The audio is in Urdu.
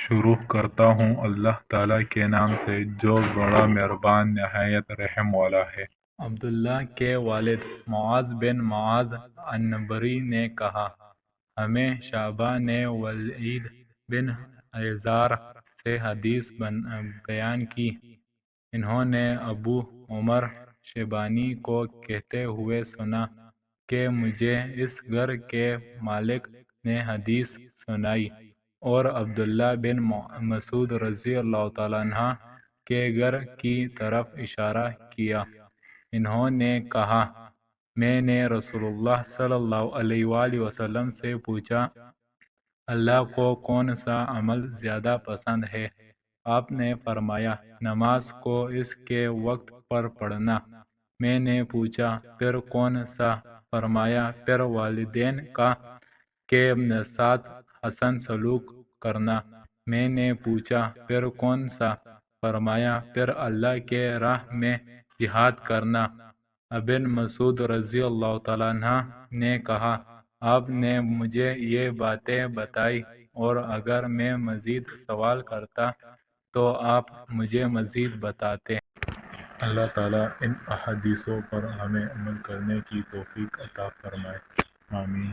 شروع کرتا ہوں اللہ تعالیٰ کے نام سے جو بڑا مہربان نہایت رحم والا ہے۔ عبداللہ کے والد معاذ بن معاذ عنبری نے کہا، ہمیں شعبہ نے ولید بن عیزار سے حدیث بیان کی۔ انہوں نے ابو عمر شیبانی کو کہتے ہوئے سنا کہ مجھے اس گھر کے مالک نے حدیث سنائی، اور عبداللہ بن مسعود رضی اللہ تعالیٰ عنہ کے گھر کی طرف اشارہ کیا۔ انہوں نے کہا، میں نے رسول اللہ صلی اللہ علیہ وآلہ وسلم سے پوچھا، اللہ کو کون سا عمل زیادہ پسند ہے؟ آپ نے فرمایا، نماز کو اس کے وقت پر پڑھنا۔ میں نے پوچھا، پھر کون سا؟ فرمایا، پھر والدین کا کے ساتھ حسن سلوک کرنا۔ میں نے پوچھا، پھر کون سا؟ فرمایا، پھر اللہ کے راہ میں جہاد کرنا۔ ابن مسعود رضی اللہ تعالیٰ عنہ نے کہا، آپ نے مجھے یہ باتیں بتائی، اور اگر میں مزید سوال کرتا تو آپ مجھے مزید بتاتے۔ اللہ تعالیٰ ان احادیثوں پر ہمیں عمل کرنے کی توفیق عطا فرمائے، آمین۔